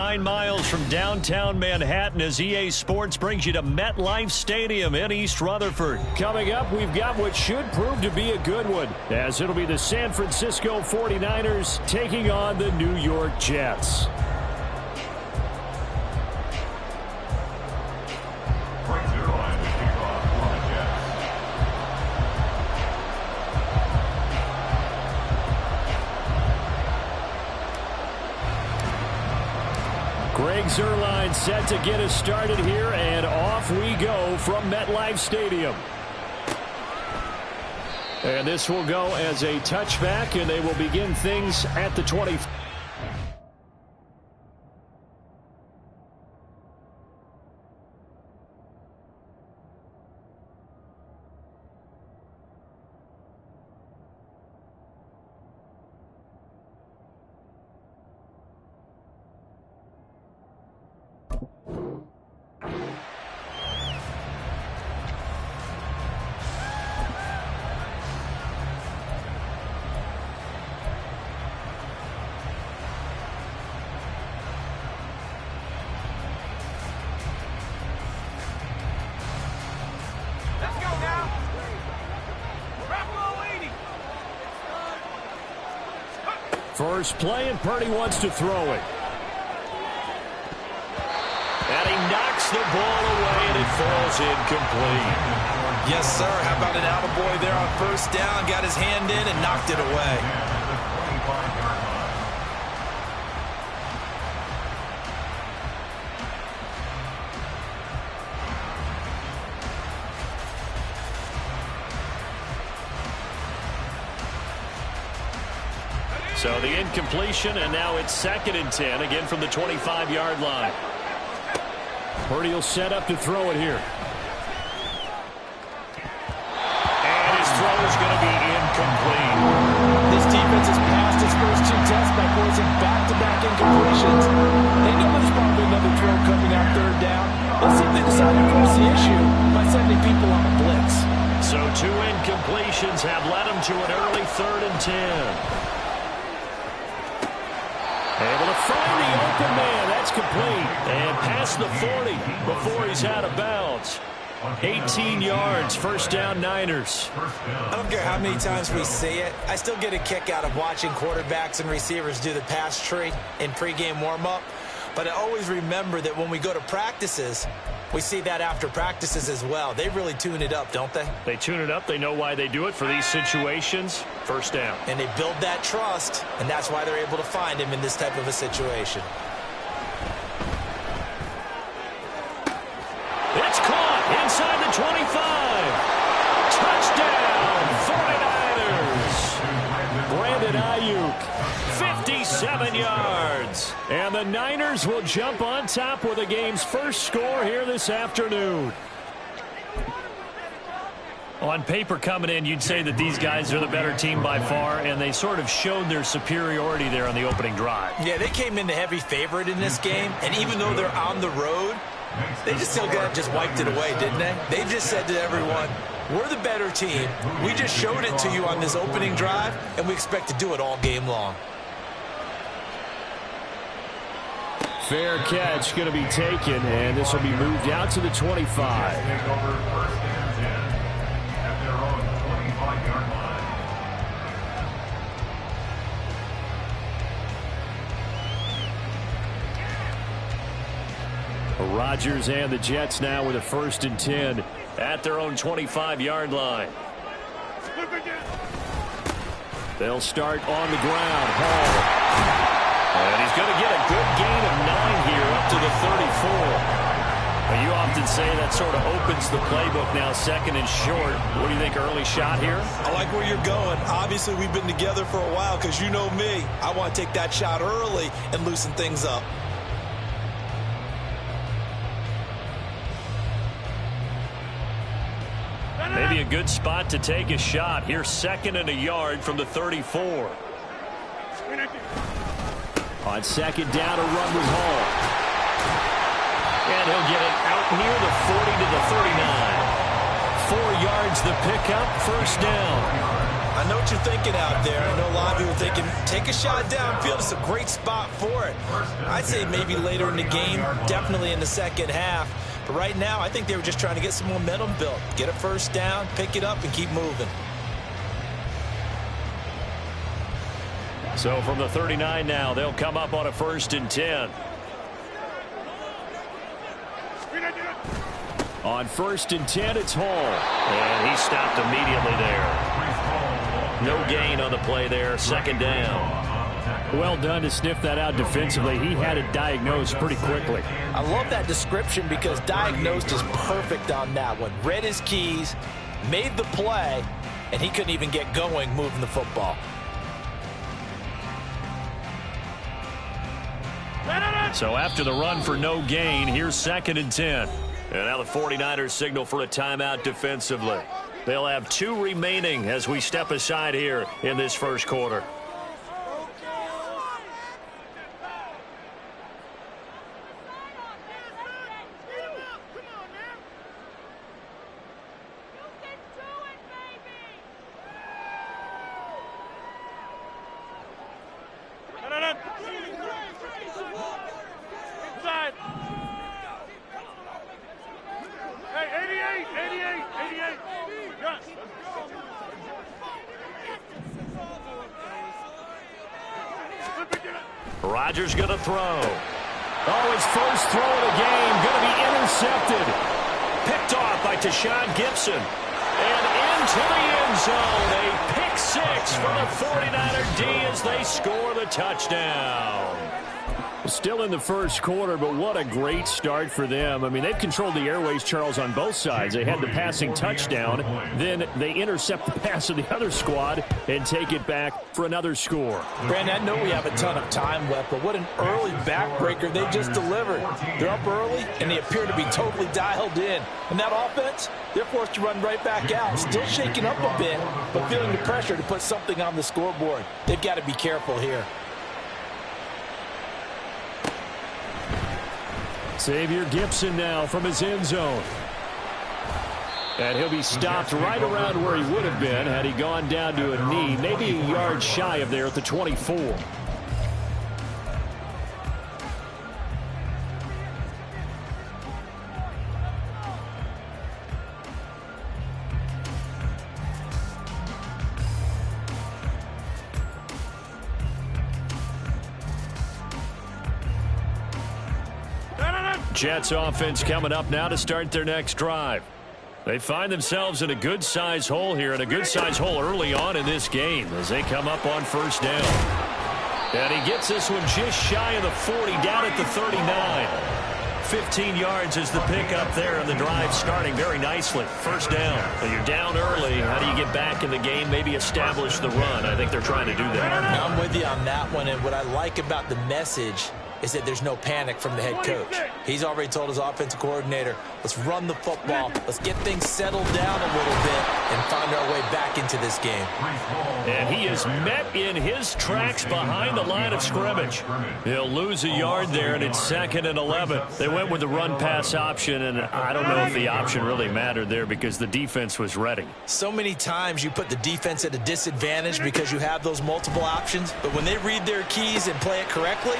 9 miles from downtown Manhattan as EA Sports brings you to MetLife Stadium in East Rutherford. Coming up, we've got what should prove to be a good one, as it'll be the San Francisco 49ers taking on the New York Jets. Greg Zuerlein set to get us started here, and off we go from MetLife Stadium. And this will go as a touchback, and they will begin things at the 20. First play, and Purdy wants to throw it. And he knocks the ball away, and it falls incomplete. Yes, sir. How about an attaboy there on first down? Got his hand in and knocked it away. So the incompletion, and now it's 2nd and 10, again from the 25-yard line. Purdy will set up to throw it here. And his throw is going to be incomplete. This defense has passed its first 2 tests by forcing back-to-back incompletions. They know there's probably another throw coming on 3rd down. Let's see if they decide to force the issue by sending people on a blitz. So 2 incompletions have led him to an early 3rd and 10. Able to find the open man. That's complete. And past the 40 before he's out of bounds. 18 yards, first down Niners. I don't care how many times we see it. I still get a kick out of watching quarterbacks and receivers do the pass tree in pregame warm-up. But I always remember that when we go to practices, we see that after practices as well. They really tune it up, don't they? They tune it up. They know why they do it for these situations. First down. And they build that trust, and that's why they're able to find him in this type of a situation. It's caught inside the 25. Touchdown, 49ers. Brandon Ayuk, 57 yards. And the Niners will jump on top with the game's first score here this afternoon. On paper coming in, you'd say that these guys are the better team by far, and they sort of showed their superiority there on the opening drive. Yeah, they came in the heavy favorite in this game, and even though they're on the road, they just still just wiped it away, didn't they? They just said to everyone, we're the better team. We just showed it to you on this opening drive, and we expect to do it all game long. Fair catch going to be taken, and this will be moved out to the 25. Rodgers and the Jets now with a 1st and 10 at their own 25-yard line. They'll start on the ground. Hall. And he's going to get a good gain of 9 here up to the 34. Now, you often say that sort of opens the playbook now, 2nd and short. What do you think, early shot here? I like where you're going. Obviously, we've been together for a while because you know me. I want to take that shot early and loosen things up. Maybe a good spot to take a shot. Here's 2nd and a yard from the 34. On 2nd down, a run with Hall. And he'll get it out near the 40 to the 39. 4 yards the pickup, first down. I I know what you're thinking out there. I know a lot of people are thinking, take a shot downfield. It's a great spot for it. I'd say maybe later in the game, definitely in the second half. But right now, I think they were just trying to get some momentum built. Get a first down, pick it up, and keep moving. So from the 39 now, they'll come up on a 1st and 10. On 1st and 10, it's Hall. And he stopped immediately there. No gain on the play there. 2nd down. Well done to sniff that out defensively. He had it diagnosed pretty quickly. I love that description because diagnosed is perfect on that one. Read his keys, made the play, and he couldn't even get going moving the football. So after the run for no gain, here's 2nd and 10. And now the 49ers signal for a timeout defensively. They'll have 2 remaining as we step aside here in this first quarter. Rodgers going to throw. Oh, his first throw of the game going to be intercepted. Picked off by Tashawn Gibson. And into the end zone. A pick 6 for the 49er D as they score the touchdown. Still in the first quarter, but what a great start for them. I mean, they've controlled the airways, Charles, on both sides. They had the passing touchdown. Then they intercept the pass of the other squad and take it back for another score. Brandon, I know we have a ton of time left, but what an early backbreaker they just delivered. They're up early, and they appear to be totally dialed in. And that offense, they're forced to run right back out. Still shaking up a bit, but feeling the pressure to put something on the scoreboard. They've got to be careful here. Xavier Gibson now from his end zone. And he'll be stopped right around where he would have been had he gone down to a knee, maybe a yard shy of there at the 24. Jets offense coming up now to start their next drive. They find themselves in a good-sized hole here, and a good-sized hole early on in this game as they come up on 1st down. And he gets this one just shy of the 40, down at the 39. 15 yards is the pickup there, and the drive starting very nicely. 1st down. Well, you're down early. How do you get back in the game, maybe establish the run? I think they're trying to do that. I'm with you on that one, and what I like about the message is that there's no panic from the head coach. He's already told his offensive coordinator, let's run the football, let's get things settled down a little bit and find our way back into this game. And he is met in his tracks behind the line of scrimmage. He'll lose a yard there, and it's 2nd and 11. They went with the run-pass option, and I don't know if the option really mattered there because the defense was ready. So many times you put the defense at a disadvantage because you have those multiple options, but when they read their keys and play it correctly,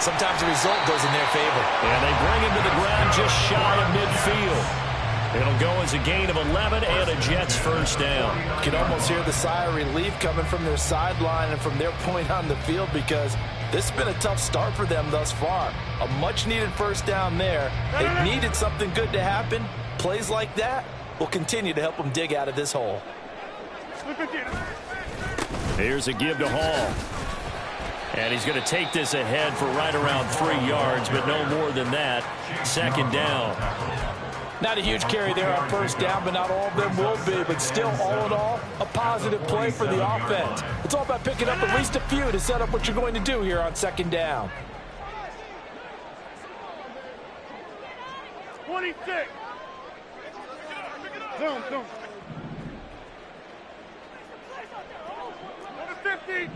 sometimes the result goes in their favor. And they bring him to the ground just shy of midfield. It'll go as a gain of 11 and a Jets 1st down. You can almost hear the sigh of relief coming from their sideline and from their point on the field because this has been a tough start for them thus far. A much-needed 1st down there. They needed something good to happen. Plays like that will continue to help them dig out of this hole. Here's a give to Hall. And he's going to take this ahead for right around 3 yards, but no more than that. 2nd down. Not a huge carry there on 1st down, but not all of them will be. But still, all in all, a positive play for the offense. It's all about picking up at least a few to set up what you're going to do here on 2nd down. 26. Zoom. Number 50.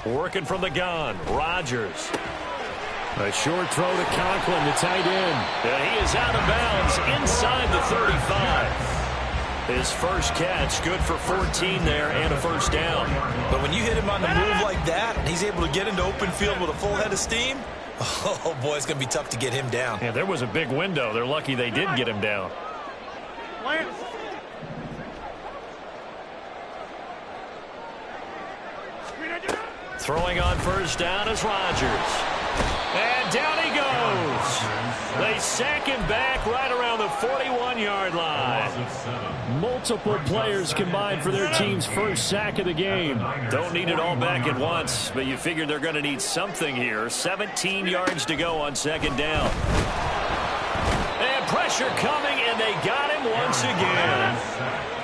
Working from the gun, Rodgers. A short throw to Conklin, the tight end. And he is out of bounds inside the 35. His first catch, good for 14 there and a first down. But when you hit him on the move like that, and he's able to get into open field with a full head of steam, oh, boy, it's going to be tough to get him down. Yeah, there was a big window. They're lucky they did get him down. Throwing on first down is Rodgers. And down he goes. They sack him back right around the 41-yard line. Multiple players combined for their team's first sack of the game. Don't need it all back at once, but you figure they're going to need something here. 17 yards to go on second down. And pressure coming, and they got him once again.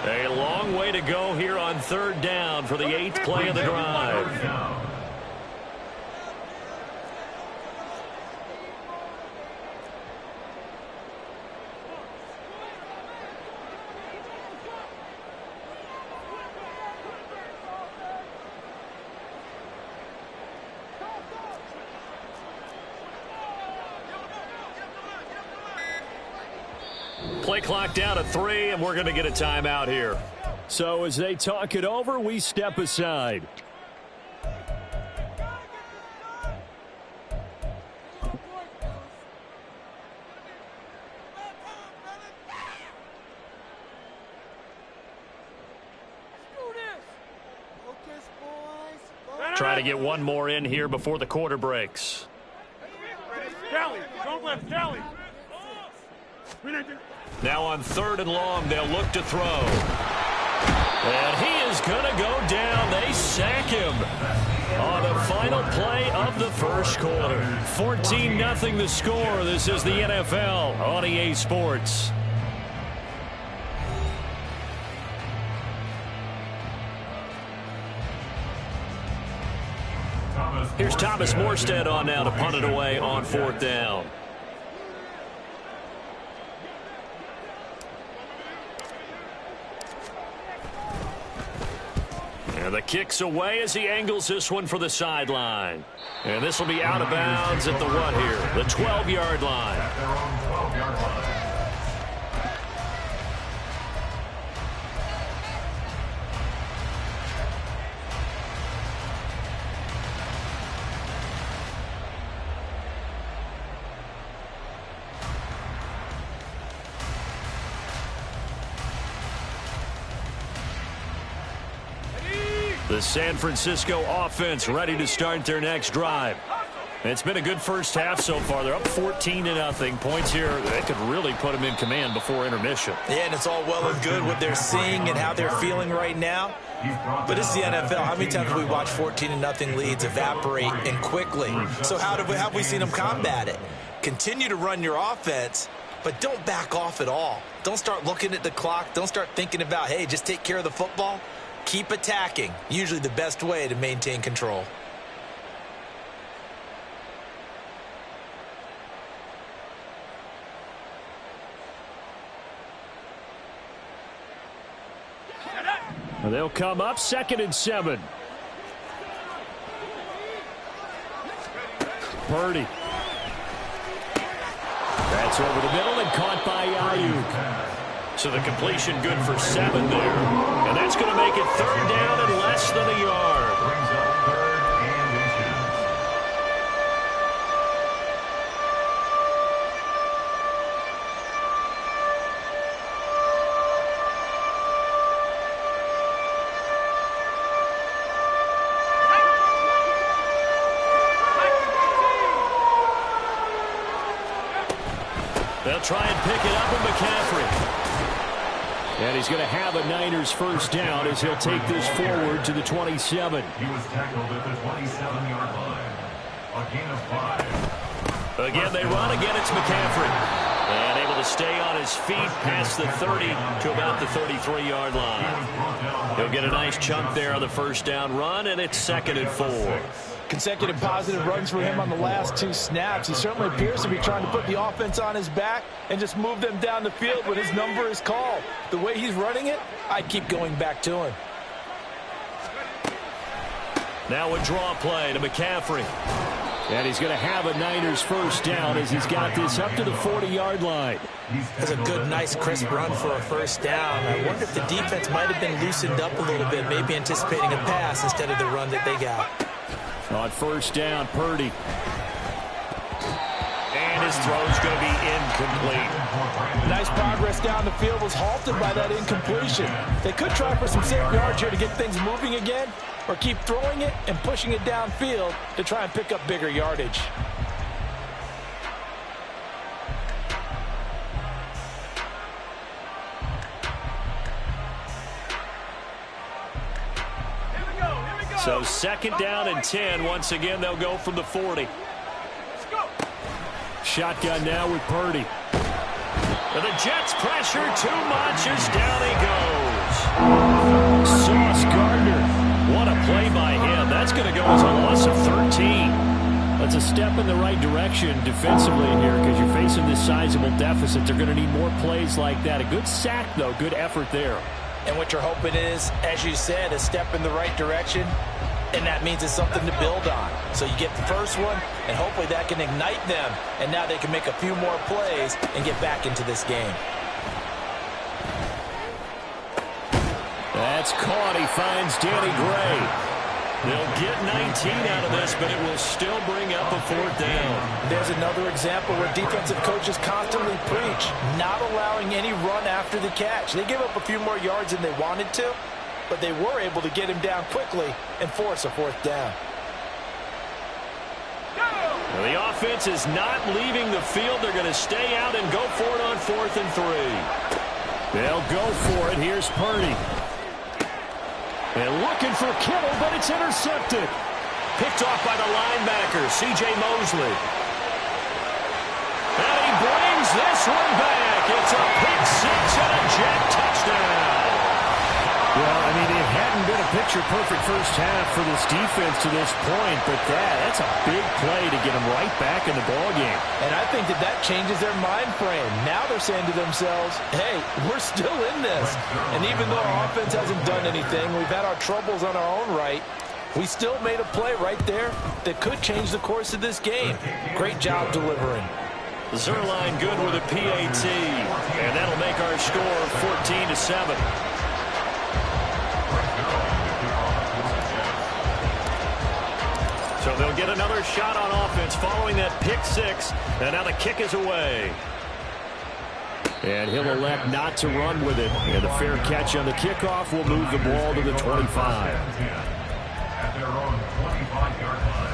A long way to go here on third down for the 8th play of the drive. Play clock down to 3, and we're going to get a timeout here. So as they talk it over, we step aside. Try to get one more in here before the quarter breaks. Now on third and long, they'll look to throw. And he is going to go down. They sack him on the final play of the first quarter. 14-0 the score. This is the NFL on EA Sports. Here's Thomas Morstead on now to punt it away on fourth down. And the kick's away as he angles this one for the sideline. And this will be out of bounds at the what here? The 12-yard line. The San Francisco offense ready to start their next drive. It's been a good first half so far. They're up 14-0. Points here, they could really put them in command before intermission. Yeah, and it's all well and good what they're seeing and how they're feeling right now. But this is the NFL. How many times have we watched 14-0 leads evaporate and quickly? So how have we seen them combat it? Continue to run your offense, but don't back off at all. Don't start looking at the clock. Don't start thinking about, hey, just take care of the football. Keep attacking. Usually the best way to maintain control. They'll come up 2nd and 7. Purdy. That's over the middle and caught by Ayuk. So the completion good for 7 there. And that's going to make it third down and less than a yard. Brings up 3rd and inches. They'll try and pick it up with McCaffrey. And he's going to have a Niners first down as he'll take this forward to the 27. He was tackled at the 27-yard line. A gain of 5. Again, they run. Again, it's McCaffrey. And able to stay on his feet past the 30 to about the 33-yard line. He'll get a nice chunk there on the first down run, and it's 2nd and 4. Consecutive positive runs for him on the last 2 snaps. He certainly appears to be trying to put the offense on his back and just move them down the field when his number is called. The way he's running it, I'd keep going back to him. Now a draw play to McCaffrey. And he's going to have a Niners first down as he's got this up to the 40-yard line. That's a good, nice, crisp run for a first down. I wonder if the defense might have been loosened up a little bit, maybe anticipating a pass instead of the run that they got. On first down, Purdy. And his throw's going to be incomplete. Nice progress down the field was halted by that incompletion. They could try for some safe yards here to get things moving again, or keep throwing it and pushing it downfield to try and pick up bigger yardage. So second down and 10. Once again, they'll go from the 40. Shotgun now with Purdy. And the Jets pressure too much as down he goes. Sauce Gardner. What a play by him. That's going to go as a loss of 13. That's a step in the right direction defensively here because you're facing this sizable deficit. They're going to need more plays like that. A good sack, though. Good effort there. And what you're hoping is, as you said, a step in the right direction, and that means it's something to build on. So you get the first one, and hopefully that can ignite them, and now they can make a few more plays and get back into this game. That's caught. He finds Danny Gray. They'll get 19 out of this, but it will still bring up a fourth down. There's another example where defensive coaches constantly preach, not allowing any run after the catch. They gave up a few more yards than they wanted to, but they were able to get him down quickly and force a fourth down. Well, the offense is not leaving the field. They're going to stay out and go for it on 4th and 3. They'll go for it. Here's Purdy. And looking for Kittle, but it's intercepted. Picked off by the linebacker, C.J. Mosley. And he brings this one back. It's a pick six and a Jet touchdown. Well, I mean, it hadn't been a picture-perfect first half for this defense to this point, but that's a big play to get them right back in the ballgame. And I think that changes their mind frame. Now they're saying to themselves, hey, we're still in this. And even though our offense hasn't done anything, we've had our troubles on our own right, we still made a play right there that could change the course of this game. Great job delivering. Zerline good with a PAT. And that'll make our score 14-7. So they'll get another shot on offense following that pick six. And now the kick is away. And he'll elect not to run with it. And a fair catch on the kickoff will move the ball to the 25. At their own 25-yard line.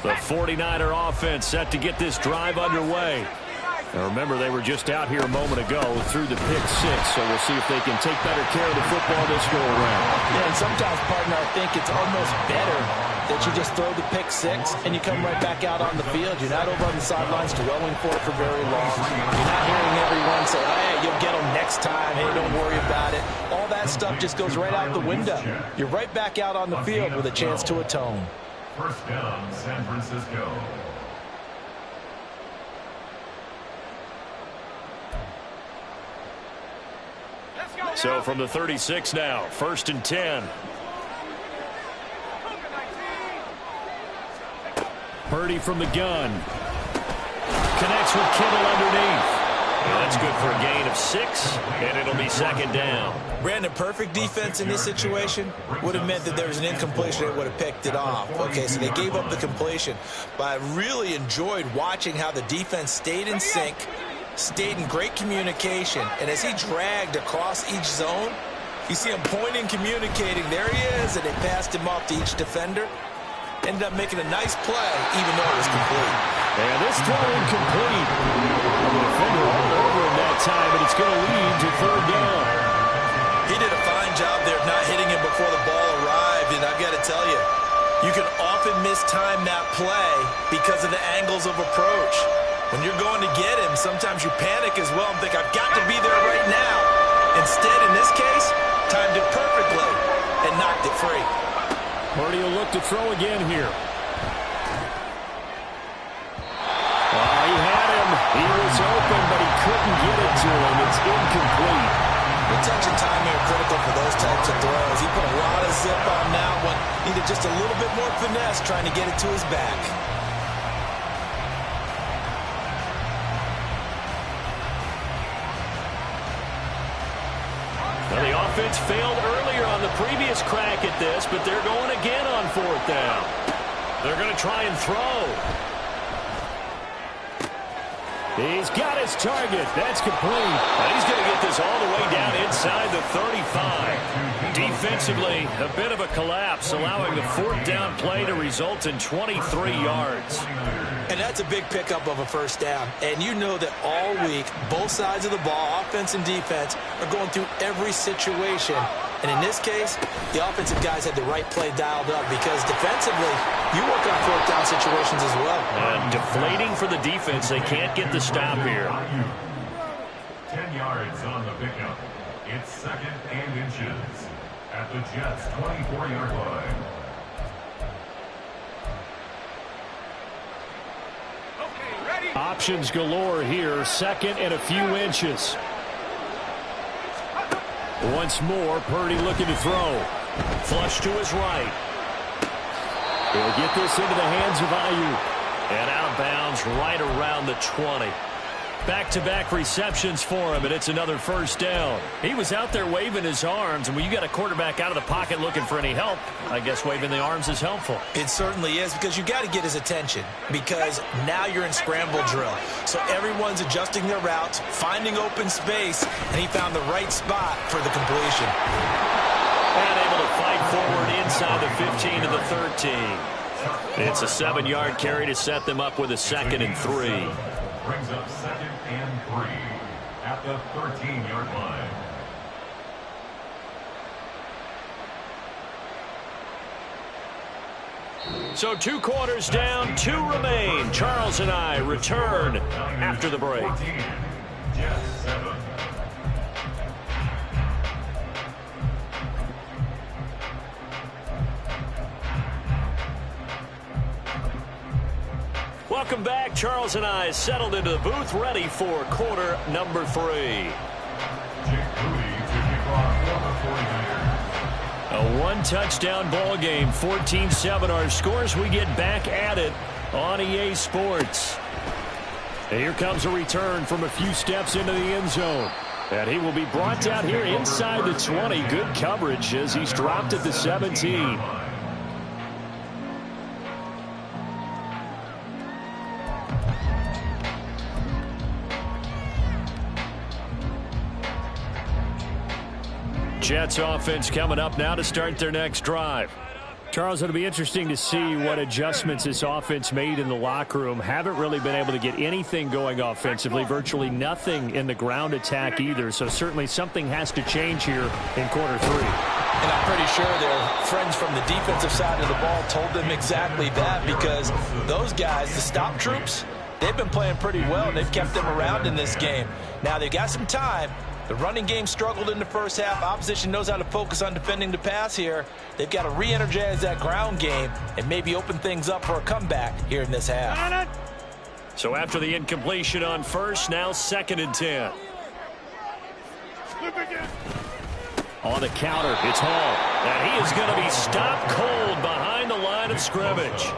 The 49er offense set to get this drive underway. Now remember, they were just out here a moment ago through the pick six, so we'll see if they can take better care of the football this go around. Yeah, and sometimes, partner, I think it's almost better that you just throw the pick six and you come right back out on the field. You're not over on the sidelines dwelling for it for very long. You're not hearing everyone say, hey, you'll get them next time. Hey, don't worry about it. All that stuff just goes right out the window. You're right back out on the field with a chance to atone. First down, San Francisco. So from the 36 now, 1st and 10. Purdy from the gun. Connects with Kittle underneath. Yeah, that's good for a gain of 6, and it'll be 2nd down. Brandon, perfect defense in this situation would have meant that there was an incompletion that would have picked it off. Okay, so they gave up the completion. But I really enjoyed watching how the defense stayed in sync, stayed in great communication, and as he dragged across each zone, you see him pointing, communicating. There he is, and they passed him off to each defender. Ended up making a nice play, even though it was complete. And this throw incomplete. The defender all over him that time, and it's going to lead to 3rd down. He did a fine job there of not hitting him before the ball arrived, and I've got to tell you, you can often mistime that play because of the angles of approach. When you're going to get him, sometimes you panic as well and think, I've got to be there right now. Instead, in this case, timed it perfectly and knocked it free. Purdy will look to throw again here. Oh, he had him. He was open, but he couldn't get it to him. It's incomplete. Attention time here critical for those types of throws. He put a lot of zip on that one. Needed just a little bit more finesse trying to get it to his back. Well, the offense failed earlier on the previous crack at this, but they're going again on fourth down. They're going to try and throw. He's got his target. That's complete. And he's going to get this all the way down inside the 35. Defensively, a bit of a collapse, allowing the fourth down play to result in 23 yards. And that's a big pickup of a first down. And you know that all week, both sides of the ball, offense and defense, are going through every situation. And in this case, the offensive guys had the right play dialed up because defensively, you work on fourth down situations as well. And deflating for the defense. They can't get the stop here. 10 yards on the pickup. It's second and inches at the Jets' 24-yard line. Options galore here. Second and a few inches. Once more, Purdy looking to throw. Flush to his right. He'll get this into the hands of Ayuk. And out of bounds right around the 20. Back-to-back receptions for him, and it's another first down. He was out there waving his arms, and when you got a quarterback out of the pocket looking for any help, I guess waving the arms is helpful. It certainly is, because you got to get his attention, because now you're in scramble drill. So everyone's adjusting their routes, finding open space, and he found the right spot for the completion. And able to fight forward inside the 15 to the 13. It's a 7-yard carry to set them up with a 2nd and 3. Brings up 2nd and 3 at the 13-yard line. So 2 quarters down, 2 remain. Charles and I return after the break. 14, Jets 7. Welcome back. Charles and I settled into the booth, ready for quarter number 3. A one-touchdown ball game, 14-7 our scores. We get back at it on EA Sports. And here comes a return from a few steps into the end zone. And he will be brought down here inside the 20. Good coverage as he's dropped at the 17. Jets offense coming up now to start their next drive. Charles, it'll be interesting to see what adjustments this offense made in the locker room. Haven't really been able to get anything going offensively, virtually nothing in the ground attack either. So certainly something has to change here in quarter 3. And I'm pretty sure their friends from the defensive side of the ball told them exactly that, because those guys, the stop troops, they've been playing pretty well, and they've kept them around in this game. Now they've got some time. The running game struggled in the first half. Opposition knows how to focus on defending the pass here. They've got to re-energize that ground game and maybe open things up for a comeback here in this half. So after the incompletion on first, now 2nd and 10. On the counter, it's Hall. And he is going to be stopped cold behind the line of scrimmage.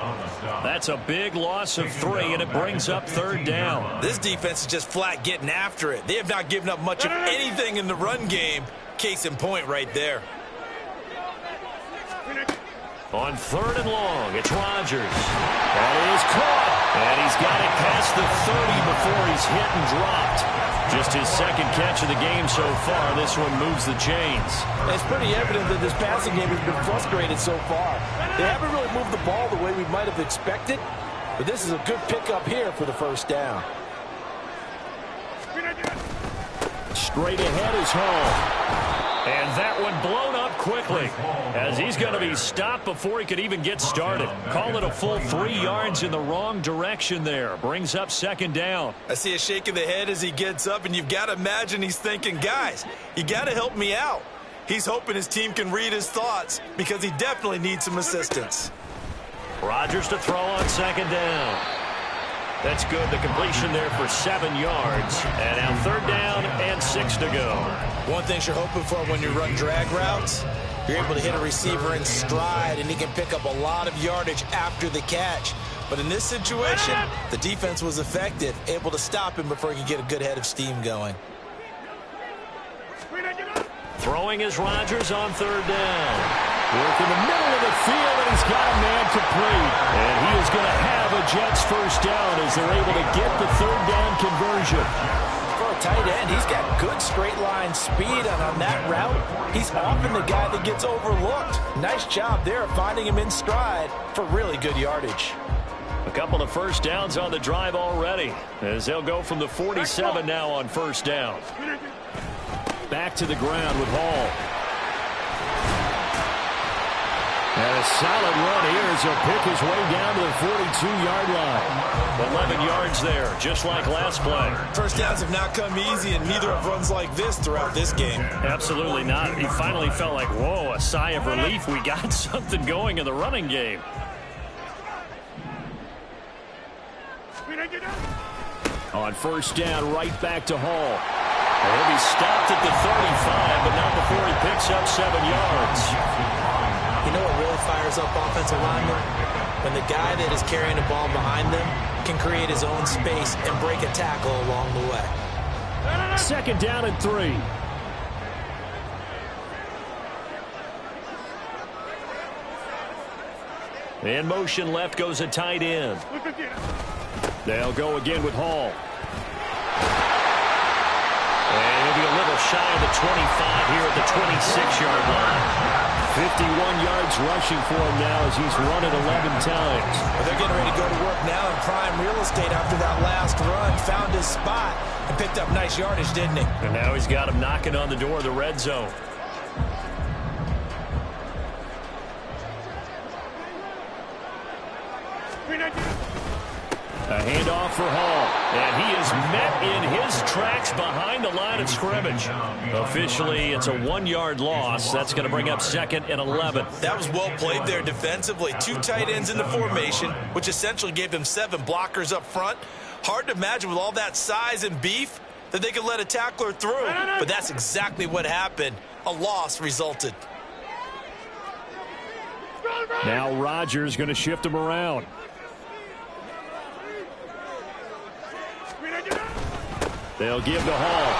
That's a big loss of 3, and it brings up 3rd down. This defense is just flat getting after it. They have not given up much of anything in the run game. Case in point right there. On 3rd and long, it's Rodgers. That is caught. And he's got it past the 30 before he's hit and dropped. Just his 2nd catch of the game so far. This one moves the chains. It's pretty evident that this passing game has been frustrated so far. They haven't really moved the ball the way we might have expected, but this is a good pickup here for the first down. Straight ahead is Hall. And that one blown up quickly as he's going to be stopped before he could even get started. Call it a full 3 yards in the wrong direction there. Brings up 2nd down. I see a shake of the head as he gets up, and you've got to imagine he's thinking, guys, you got to help me out. He's hoping his team can read his thoughts because he definitely needs some assistance. Rodgers to throw on second down. That's good. The completion there for 7 yards. And now third down and 6 to go. One thing you're hoping for when you run drag routes, you're able to hit a receiver in stride, and he can pick up a lot of yardage after the catch. But in this situation, the defense was effective, able to stop him before he could get a good head of steam going. Throwing is Rodgers on third down. Work in the middle of the field, and he's got a man complete. And he is going to have a Jets first down as they're able to get the third down conversion. For a tight end, he's got good straight line speed, and on that route, he's often the guy that gets overlooked. Nice job there of finding him in stride for really good yardage. A couple of first downs on the drive already, as they'll go from the 47 now on first down. Back to the ground with Hall. And a solid run here as he'll pick his way down to the 42-yard line. 11 yards there, just like last play. First downs have not come easy, and neither have runs like this throughout this game. Absolutely not. He finally felt like, whoa, a sigh of relief. We got something going in the running game. On first down, right back to Hall. He'll be stopped at the 35, but not before he picks up 7 yards. You know what really fires up offensive linemen? When the guy that is carrying the ball behind them can create his own space and break a tackle along the way. Second down and 3. In motion left goes a tight end. They'll go again with Hall. And he'll be a little shy of the 25 here at the 26-yard line. 51 yards rushing for him now as he's run it 11 times. Well, they're getting ready to go to work now in prime real estate after that last run. Found his spot and picked up nice yardage, didn't he? And now he's got him knocking on the door of the red zone. A handoff for Hall. And he is met in his tracks behind the line of scrimmage. Officially, it's a 1-yard loss. That's going to bring up second and 11. That was well played there defensively. 2 tight ends in the formation, which essentially gave them 7 blockers up front. Hard to imagine with all that size and beef that they could let a tackler through. But that's exactly what happened. A loss resulted. Now Rodgers going to shift him around. They'll give to Hall.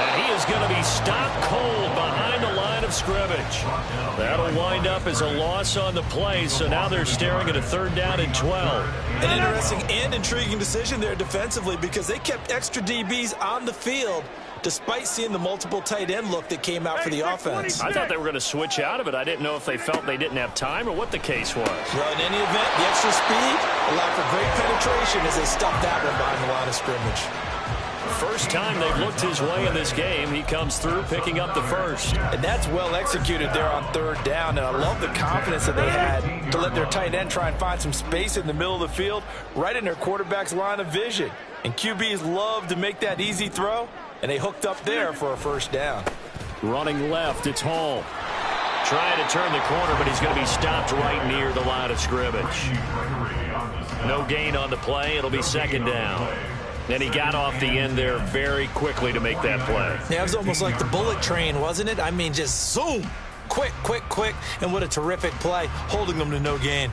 And he is going to be stopped cold behind the line of scrimmage. That'll wind up as a loss on the play, so now they're staring at a third down and 12. An interesting and intriguing decision there defensively because they kept extra DBs on the field despite seeing the multiple tight end look that came out for the offense. I thought they were going to switch out of it. I didn't know if they felt they didn't have time or what the case was. Well, in any event, the extra speed allowed for great penetration as they stuffed that one behind the line of scrimmage. First time they've looked his way in this game. He comes through picking up the first. And that's well executed there on third down. And I love the confidence that they had to let their tight end try and find some space in the middle of the field, right in their quarterback's line of vision. And QBs love to make that easy throw, and they hooked up there for a first down. Running left, it's Hall. Trying to turn the corner, but he's going to be stopped right near the line of scrimmage. No gain on the play. It'll be second down. And he got off the end there very quickly to make that play. Yeah, it was almost like the bullet train, wasn't it? I mean, just zoom. Quick, quick, quick. And what a terrific play, holding them to no gain.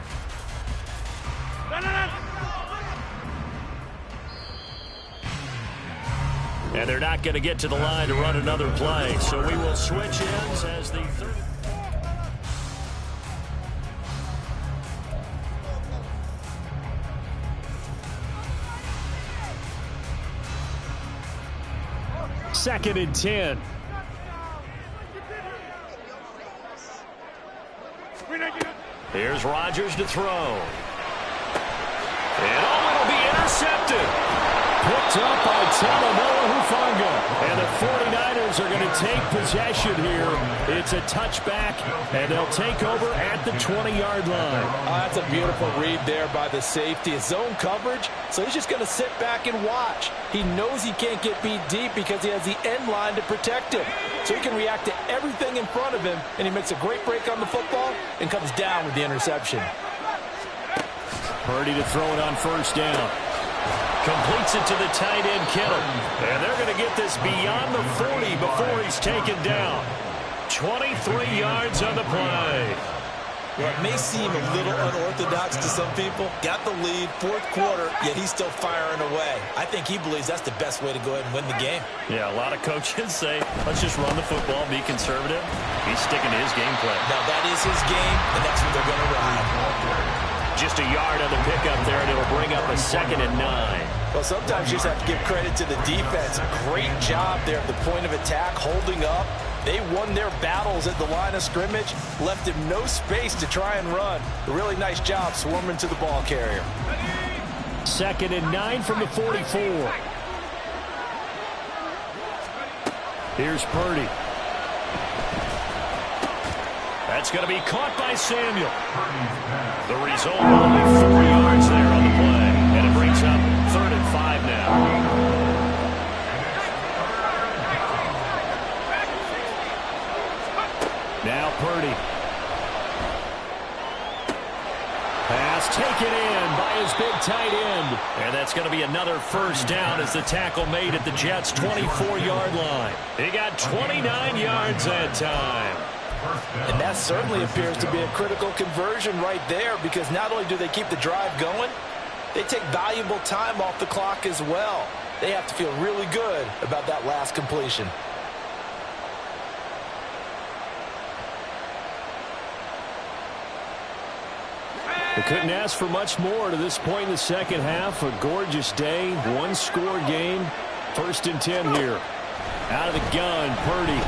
And they're not going to get to the line to run another play. So we will switch ends as the third. Second and 10. Here's Rodgers to throw. And it'll be intercepted. Picked up by Talanoa Hufanga. And the 49ers are going to take possession here. It's a touchback, and they'll take over at the 20-yard line. Oh, that's a beautiful read there by the safety. It's zone coverage, so he's just going to sit back and watch. He knows he can't get beat deep because he has the end line to protect him. So he can react to everything in front of him, and he makes a great break on the football and comes down with the interception. Purdy to throw it on first down. Completes it to the tight end, Kittle. And they're going to get this beyond the 40 before he's taken down. 23 yards on the play. Well, it may seem a little unorthodox to some people. Got the lead, fourth quarter, yet he's still firing away. I think he believes that's the best way to go ahead and win the game. Yeah, a lot of coaches say, let's just run the football, be conservative. He's sticking to his game plan. Now, that is his game, and that's what they're going to ride. Just a yard on the pickup there, and it'll bring up a 2nd and 9. Well, sometimes you just have to give credit to the defense. Great job there at the point of attack, holding up. They won their battles at the line of scrimmage, left him no space to try and run. A really nice job swarming to the ball carrier. 2nd and 9 from the 44. Here's Purdy. That's going to be caught by Samuel. The result, only 4 yards there on the play. And it brings up 3rd and 5 now. Now Purdy. Pass taken in by his big tight end. And that's going to be another first down as the tackle made at the Jets' 24-yard line. He got 29 yards that time. And that certainly appears to be a critical conversion right there, because not only do they keep the drive going, they take valuable time off the clock as well. They have to feel really good about that last completion. They couldn't ask for much more to this point in the second half. A gorgeous day, one-score game. 1st and 10 here. Out of the gun, Purdy.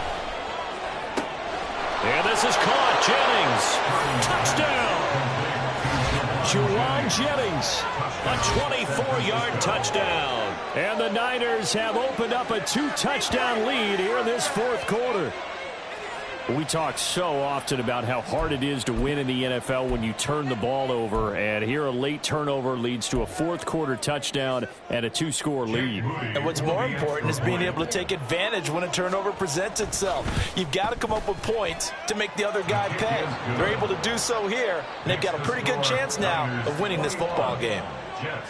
And this is caught. Jennings. Touchdown. Juwan Jennings. A 24-yard touchdown. And the Niners have opened up a 2-touchdown lead here in this fourth quarter. We talk so often about how hard it is to win in the NFL when you turn the ball over, and here a late turnover leads to a fourth-quarter touchdown and a 2-score lead. And what's more important is being able to take advantage when a turnover presents itself. You've got to come up with points to make the other guy pay. They're able to do so here, and they've got a pretty good chance now of winning this football game.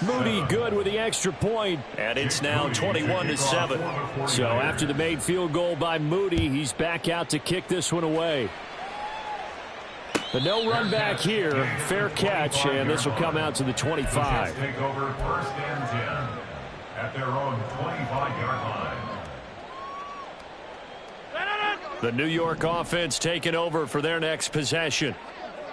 Moody good with the extra point. And it's now 21-7. So after the made field goal by Moody, he's back out to kick this one away. But no run back here. Fair catch, and this will come out to the 25. Take over 1st and 10 at their own 25-yard line. The New York offense taking over for their next possession.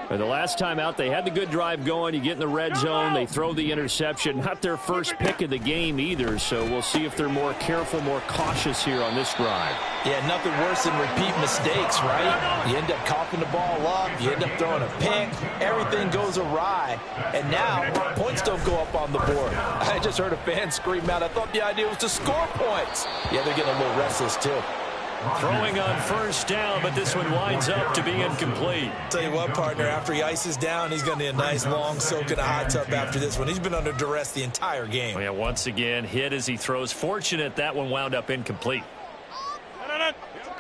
The last time out, they had the good drive going. You get in the red zone, they throw the interception. Not their first pick of the game either, so we'll see if they're more careful, more cautious here on this drive. Yeah, nothing worse than repeat mistakes, right? You end up coughing the ball up, you end up throwing a pick, everything goes awry, and now points don't go up on the board. I just heard a fan scream out, I thought the idea was to score points. Yeah, they're getting a little restless too. Throwing on first down, but this one winds up to be incomplete. Tell you what, partner, after he ices down, he's going to need a nice long soak in a hot tub after this one. He's been under duress the entire game. Oh, yeah, once again, hit as he throws. Fortunate that one wound up incomplete.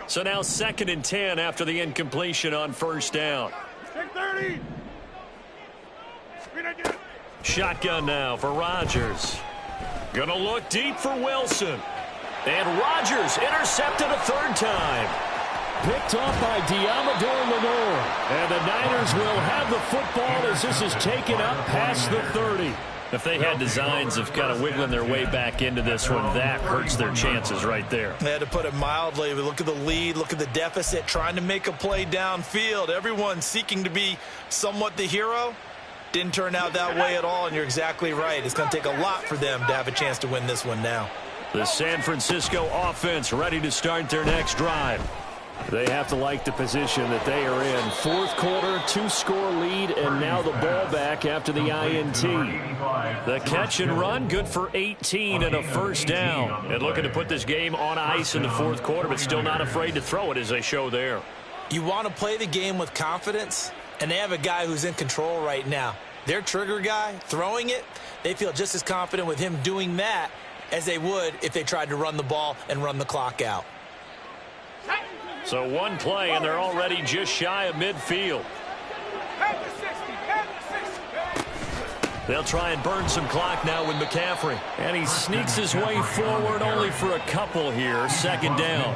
So now 2nd and 10 after the incompletion on first down. Shotgun now for Rodgers. Gonna look deep for Wilson. And Rodgers intercepted a 3rd time. Picked off by Diamador Lenore. And the Niners will have the football as this is taken up past the 30. If they had designs of kind of wiggling their way back into this one, that hurts their chances right there. They had to put it mildly. Look at the lead, look at the deficit, trying to make a play downfield. Everyone seeking to be somewhat the hero. Didn't turn out that way at all, and you're exactly right. It's going to take a lot for them to have a chance to win this one now. The San Francisco offense ready to start their next drive. They have to like the position that they are in. Fourth quarter, 2-score lead, and now the ball back after the INT. The catch and run, good for 18 and a first down. And looking to put this game on ice in the fourth quarter, but still not afraid to throw it as they show there. You want to play the game with confidence, and they have a guy who's in control right now. Their trigger guy, throwing it, they feel just as confident with him doing that as they would if they tried to run the ball and run the clock out. So one play, and they're already just shy of midfield. They'll try and burn some clock now with McCaffrey. And he sneaks his way forward only for a couple here. Second down.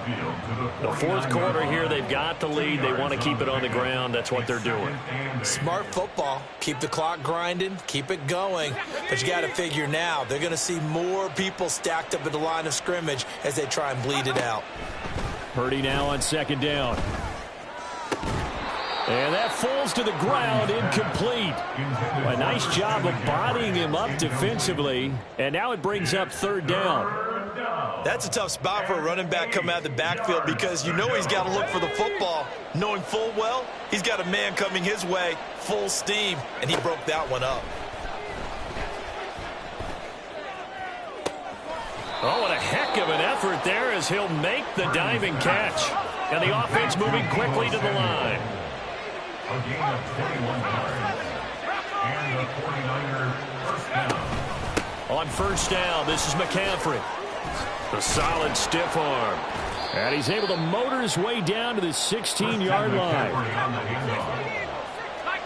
The fourth quarter here, they've got the lead. They want to keep it on the ground. That's what they're doing. Smart football. Keep the clock grinding. Keep it going. But you got to figure now, they're going to see more people stacked up at the line of scrimmage as they try and bleed it out. Purdy now on second down. And that falls to the ground, incomplete. A nice job of bodying him up defensively. And now it brings up third down. That's a tough spot for a running back coming out of the backfield because you know he's got to look for the football, knowing full well he's got a man coming his way, full steam, and he broke that one up. Oh, what a heck of an effort there as he'll make the diving catch. And the offense moving quickly to the line. A gain of 21 yards. And the 49er first down. On first down, this is McCaffrey. The solid stiff arm. And he's able to motor his way down to the 16-yard line.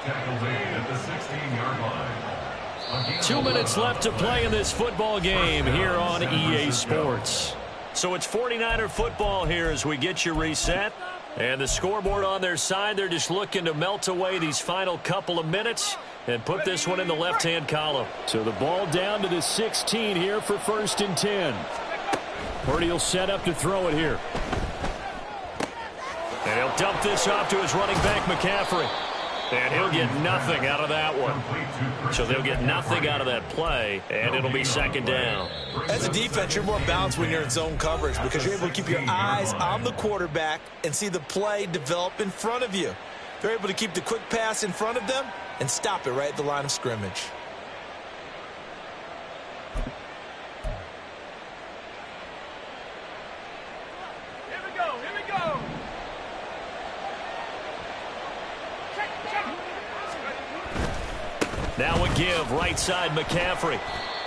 Tackle made at the 16-yard line. 2 minutes left to play in this football game here on EA Sports. So it's 49er football here as we get you reset. And the scoreboard on their side, they're just looking to melt away these final couple of minutes and put this one in the left-hand column. So the ball down to the 16 here for 1st and 10. Purdy will set up to throw it here. And he'll dump this off to his running back, McCaffrey. And he'll get nothing out of that one. So they'll get nothing out of that play, and it'll be second down. As a defense, you're more balanced when you're in zone coverage because you're able to keep your eyes on the quarterback and see the play develop in front of you. They're able to keep the quick pass in front of them and stop it right at the line of scrimmage. Now a give, right side McCaffrey.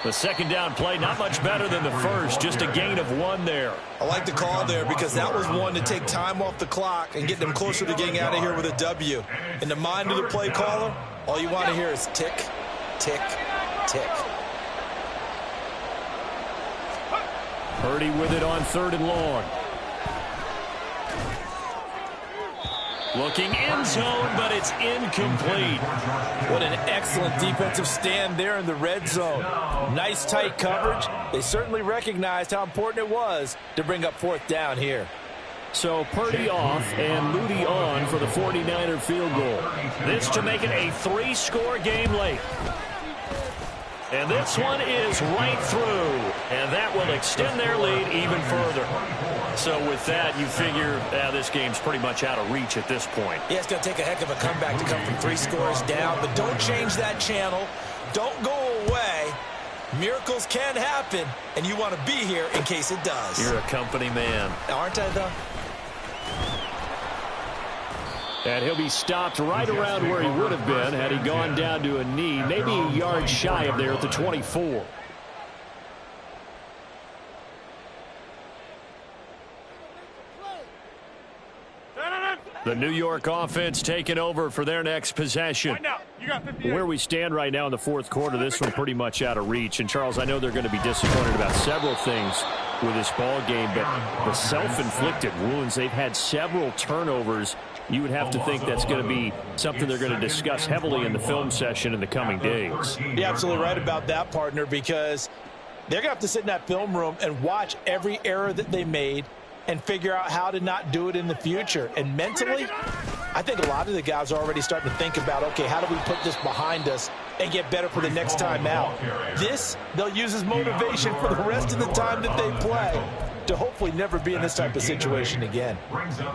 The second down play, not much better than the first, just a gain of 1 there. I like the call there because that was one to take time off the clock and get them closer to getting out of here with a W. In the mind of the play caller, all you want to hear is tick, tick, tick. Purdy with it on 3rd and long. Looking end zone, but it's incomplete. What an excellent defensive stand there in the red zone. Nice tight coverage. They certainly recognized how important it was to bring up 4th down here. So Purdy off and Moody on for the 49er field goal. This to make it a 3-score game late. And this one is right through. And that will extend their lead even further. So with that, you figure this game's pretty much out of reach at this point. Yeah, it's going to take a heck of a comeback to come from 3 scores down. But don't change that channel. Don't go away. Miracles can happen, and you want to be here in case it does. You're a company man. Aren't I, though? And he'll be stopped right around where he would have been had he gone down to a knee, maybe a yard shy of there at the 24. The New York offense taking over for their next possession. Where we stand right now in the fourth quarter, this one pretty much out of reach. And, Charles, I know they're going to be disappointed about several things with this ball game, but the self-inflicted wounds, they've had several turnovers. You would have to think that's going to be something they're going to discuss heavily in the film session in the coming days. You're absolutely right about that, partner, because they're going to have to sit in that film room and watch every error that they made and figure out how to not do it in the future. And mentally, I think a lot of the guys are already starting to think about, okay, how do we put this behind us and get better for the next time out? This, they'll use as motivation for the rest of the time that they play. to hopefully never be in this type of situation again.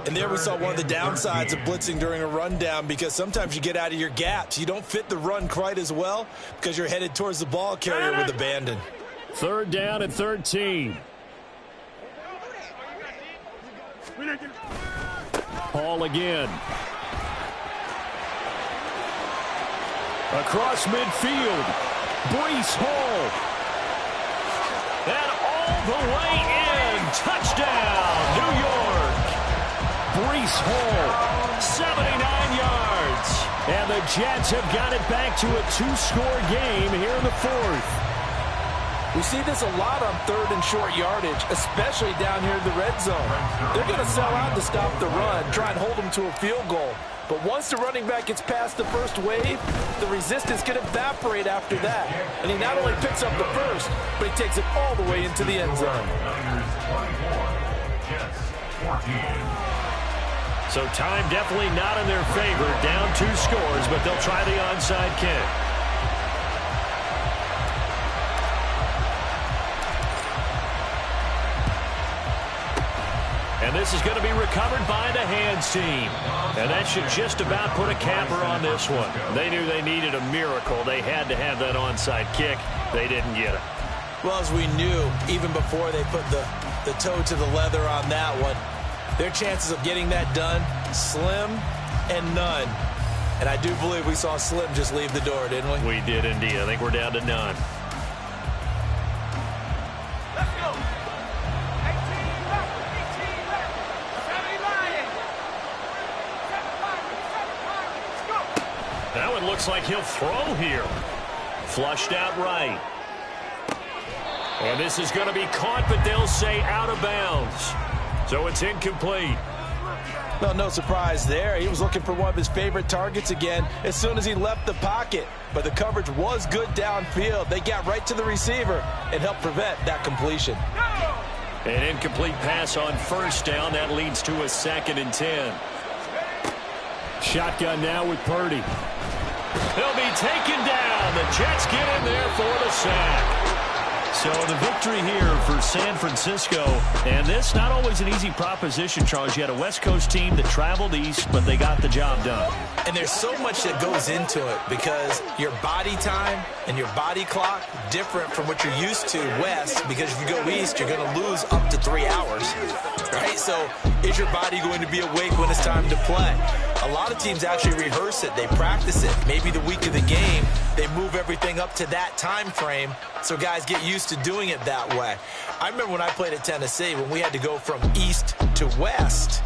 And there we saw one of the downsides of blitzing during a rundown, because sometimes you get out of your gaps. You don't fit the run quite as well because you're headed towards the ball carrier with abandon. 3rd down and 13. Hall again. Across midfield. Breece Hall. And all the way in. Touchdown, New York. Breece Hall, 79 yards. And the Jets have got it back to a 2-score game here in the 4th. We see this a lot on 3rd and short yardage, especially down here in the red zone. They're going to sell out to stop the run, try and hold them to a field goal. But once the running back gets past the first wave, the resistance can evaporate after that. And he not only picks up the first, but he takes it all the way into the end zone. So time definitely not in their favor. Down 2 scores, but they'll try the onside kick. And this is going to be recovered by the hands team. And that should just about put a capper on this one. They knew they needed a miracle. They had to have that onside kick. They didn't get it. Well, as we knew, even before they put the toe to the leather on that one, their chances of getting that done, slim and none. And I do believe we saw Slim just leave the door, didn't we? We did indeed. I think we're down to none. Now it looks like he'll throw here. Flushed out right. And this is going to be caught, but they'll say out of bounds. So it's incomplete. Well, no surprise there. He was looking for one of his favorite targets again as soon as he left the pocket. But the coverage was good downfield. They got right to the receiver and helped prevent that completion. An incomplete pass on 1st down. That leads to a 2nd and 10. Shotgun now with Purdy. He'll be taken down. The Jets get in there for the sack. So the victory here for San Francisco. And this not always an easy proposition, Charles. You had a West Coast team that traveled east, but they got the job done. And there's so much that goes into it because your body time and your body clock different from what you're used to west, because if you go east, you're going to lose up to 3 hours, right? So is your body going to be awake when it's time to play? A lot of teams actually rehearse it. They practice it. Maybe the week of the game, they move everything up to that time frame so guys get used to doing it that way. I remember when I played at Tennessee, when we had to go from east to west,